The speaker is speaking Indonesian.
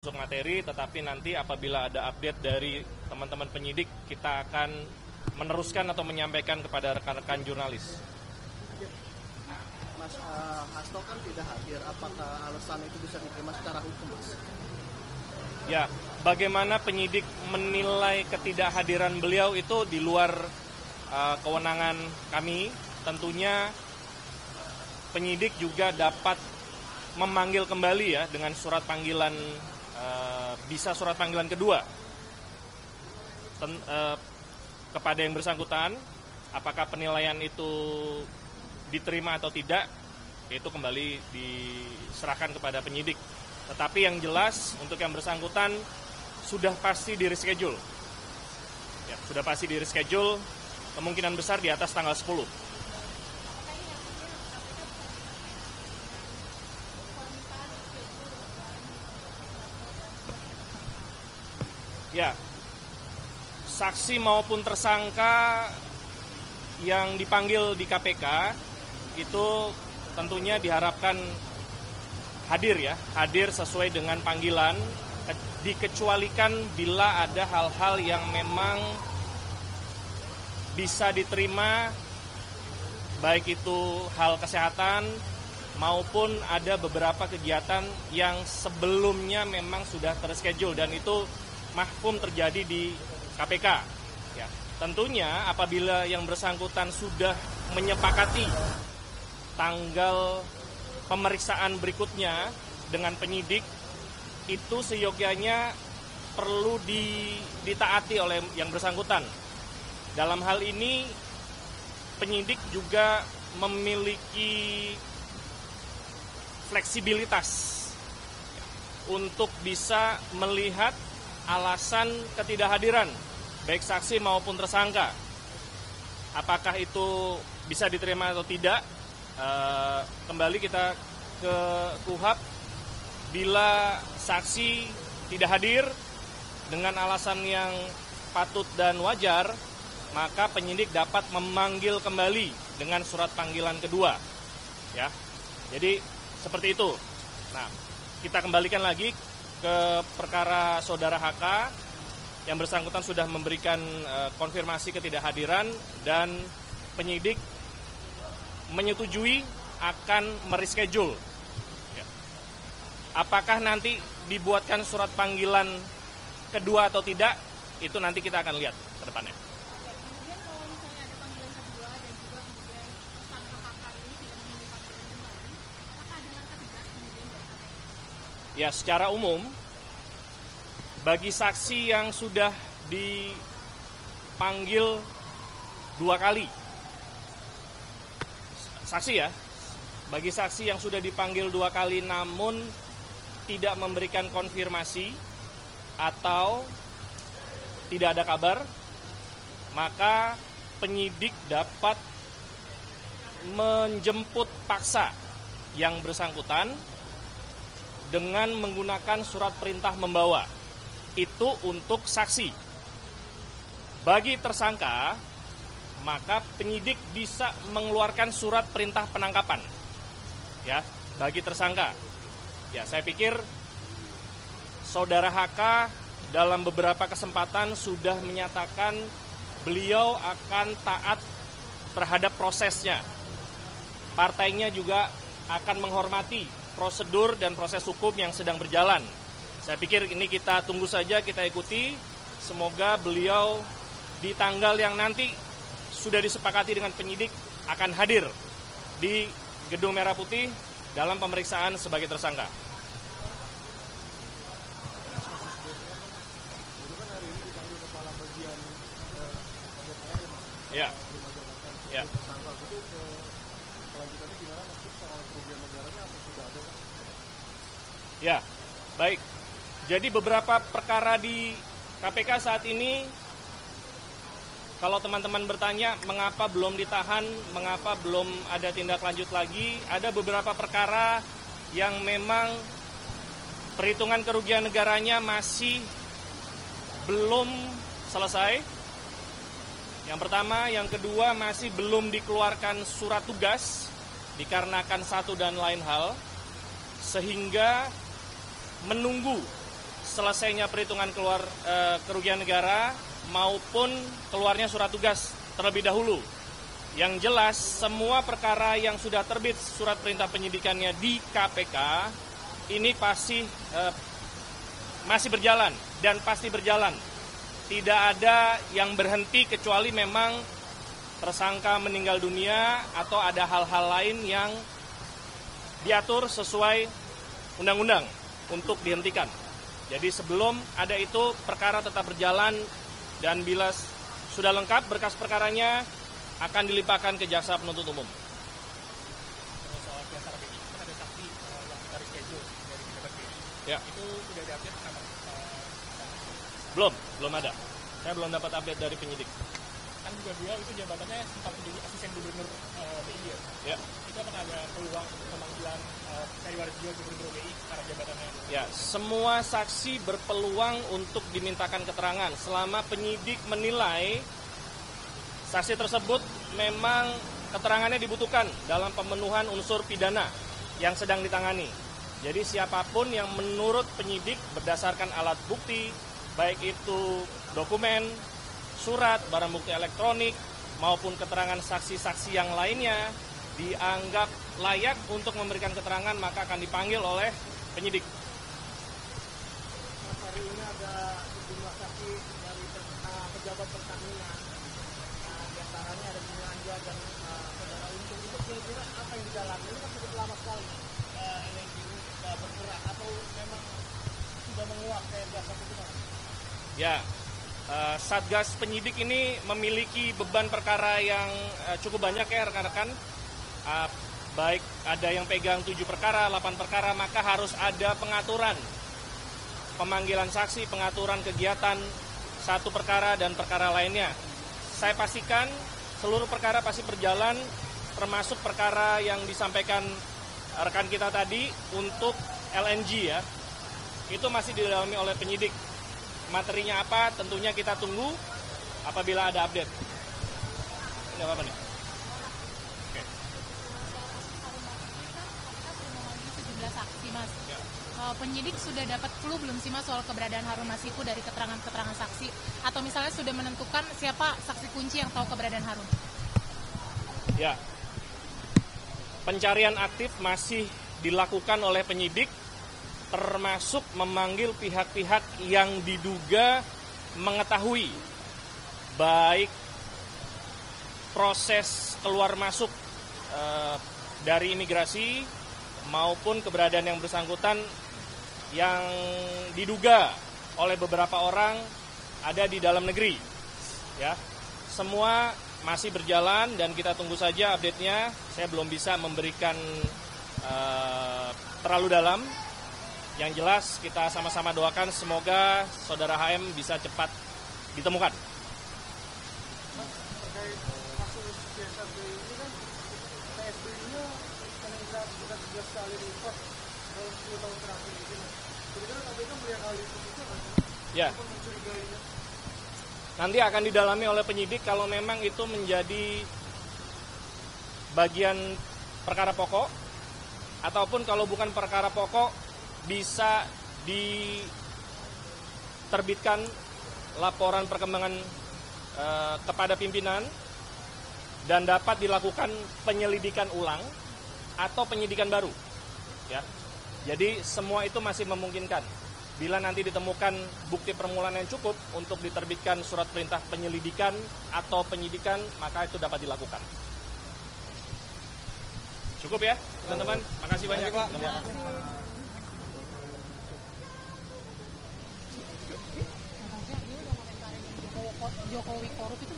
Untuk materi, tetapi nanti apabila ada update dari teman-teman penyidik, kita akan meneruskan atau menyampaikan kepada rekan-rekan jurnalis. Mas Hasto kan tidak hadir, apakah alasan itu bisa diterima secara hukum, Mas? Ya, bagaimana penyidik menilai ketidakhadiran beliau itu di luar kewenangan kami. Tentunya penyidik juga dapat memanggil kembali ya dengan surat panggilan, bisa surat panggilan kedua kepada yang bersangkutan. Apakah penilaian itu diterima atau tidak, itu kembali diserahkan kepada penyidik. Tetapi yang jelas untuk yang bersangkutan sudah pasti di reschedule. Ya, sudah pasti di reschedule, kemungkinan besar di atas tanggal 10. Ya, saksi maupun tersangka yang dipanggil di KPK itu tentunya diharapkan hadir ya, hadir sesuai dengan panggilan, dikecualikan bila ada hal-hal yang memang bisa diterima, baik itu hal kesehatan maupun ada beberapa kegiatan yang sebelumnya memang sudah terschedule dan itu mahfum terjadi di KPK. Ya, tentunya apabila yang bersangkutan sudah menyepakati tanggal pemeriksaan berikutnya dengan penyidik, itu seyogyanya perlu ditaati oleh yang bersangkutan. Dalam hal ini penyidik juga memiliki fleksibilitas untuk bisa melihat alasan ketidakhadiran baik saksi maupun tersangka. Apakah itu bisa diterima atau tidak? Kembali kita ke KUHP. Bila saksi tidak hadir dengan alasan yang patut dan wajar, maka penyidik dapat memanggil kembali dengan surat panggilan kedua. Ya, jadi seperti itu. Nah, kita kembalikan lagi ke perkara saudara HK. Yang bersangkutan sudah memberikan konfirmasi ketidakhadiran dan penyidik menyetujui akan mereschedule. Ya. Apakah nanti dibuatkan surat panggilan kedua atau tidak, itu nanti kita akan lihat ke depannya. Kemudian kalau misalnya ada panggilan kedua dan juga kemudian tersangka HK ini tidak memenuhi panggilan kembali, apakah ada langkah tegas kemudian dari KPK? Ya, secara umum bagi saksi yang sudah dipanggil 2 kali, saksi ya, bagi saksi yang sudah dipanggil 2 kali namun tidak memberikan konfirmasi atau tidak ada kabar, maka penyidik dapat menjemput paksa yang bersangkutan dengan menggunakan surat perintah membawa. Itu untuk saksi. Bagi tersangka, maka penyidik bisa mengeluarkan surat perintah penangkapan. Ya, bagi tersangka. Ya, saya pikir saudara HK dalam beberapa kesempatan sudah menyatakan beliau akan taat terhadap prosesnya. Partainya juga akan menghormati prosedur dan proses hukum yang sedang berjalan. Saya pikir ini kita tunggu saja, kita ikuti. Semoga beliau di tanggal yang nanti sudah disepakati dengan penyidik akan hadir di Gedung Merah Putih dalam pemeriksaan sebagai tersangka. Ya. Ya. Ya, baik. Jadi beberapa perkara di KPK saat ini, kalau teman-teman bertanya mengapa belum ditahan, mengapa belum ada tindak lanjut lagi, ada beberapa perkara yang memang perhitungan kerugian negaranya masih belum selesai. Yang pertama, yang kedua masih belum dikeluarkan surat tugas dikarenakan satu dan lain hal, sehingga menunggu selesainya perhitungan kerugian negara maupun keluarnya surat tugas terlebih dahulu. Yang jelas semua perkara yang sudah terbit surat perintah penyidikannya di KPK ini pasti masih berjalan dan pasti berjalan. Tidak ada yang berhenti kecuali memang tersangka meninggal dunia atau ada hal-hal lain yang diatur sesuai undang-undang untuk dihentikan. Jadi sebelum ada itu perkara tetap berjalan dan bila sudah lengkap berkas perkaranya akan dilimpahkan ke jaksa penuntut umum. Soal dasar BI, kan ada saksi yang dari schedule dari pejabat BI. Ya. Itu sudah diupdate sama Belum ada. Saya belum dapat update dari penyidik. kan juga beliau itu jabatannya sempat menjadi asisten gubernur BI ya. Ya. Itu apakah ada peluang pemanggilan Periwaris Bio gubernur BI karena jabatannya? Ya, semua saksi berpeluang untuk dimintakan keterangan selama penyidik menilai saksi tersebut memang keterangannya dibutuhkan dalam pemenuhan unsur pidana yang sedang ditangani. Jadi siapapun yang menurut penyidik berdasarkan alat bukti, baik itu dokumen, surat, barang bukti elektronik, maupun keterangan saksi-saksi yang lainnya, dianggap layak untuk memberikan keterangan maka akan dipanggil oleh penyidik. Mas, hari ini ada sejumlah saksi dari pejabat Pertamina. Di antaranya ada Bumi Anja dan saudara Untung. Itu kira-kira apa yang didalami? Ini kan cukup lama sekali LNG ini bergerak atau memang sudah menguap kayak biasa itu, Mas? Ya, Satgas penyidik ini memiliki beban perkara yang cukup banyak ya rekan-rekan. Baik ada yang pegang 7 perkara, 8 perkara, maka harus ada pengaturan pemanggilan saksi, pengaturan kegiatan satu perkara dan perkara lainnya. Saya pastikan seluruh perkara pasti berjalan, termasuk perkara yang disampaikan rekan kita tadi untuk LNG ya. Itu masih didalami oleh penyidik. Materinya apa tentunya kita tunggu apabila ada update. Ini apa nih? Oke. Sejumlah saksi, Mas. Ya. Penyidik sudah dapat clue belum sih, Mas, soal keberadaan Harun Masiku dari keterangan-keterangan saksi? Atau misalnya sudah menentukan siapa saksi kunci yang tahu keberadaan Harun? Ya. Pencarian aktif masih dilakukan oleh penyidik, termasuk memanggil pihak-pihak yang diduga mengetahui baik proses keluar masuk dari imigrasi maupun keberadaan yang bersangkutan yang diduga oleh beberapa orang ada di dalam negeri. Ya, semua masih berjalan dan kita tunggu saja update-nya. Saya belum bisa memberikan terlalu dalam. Yang jelas kita sama-sama doakan semoga saudara HM bisa cepat ditemukan. Terkait kasus CSRB ini kan PSBB-nya meningkat sudah 13 kali lipat dalam 10 tahun terakhir ini. Kira-kira KPK melihat hal itu juga kan? Ya. Apa mencurigainya? Nanti akan didalami oleh penyidik kalau memang itu menjadi bagian perkara pokok ataupun kalau bukan perkara pokok bisa diterbitkan laporan perkembangan kepada pimpinan dan dapat dilakukan penyelidikan ulang atau penyidikan baru. Ya. Jadi semua itu masih memungkinkan. Bila nanti ditemukan bukti permulaan yang cukup untuk diterbitkan surat perintah penyelidikan atau penyidikan, maka itu dapat dilakukan. Cukup ya, teman-teman. Makasih banyak. Jokowi korup itu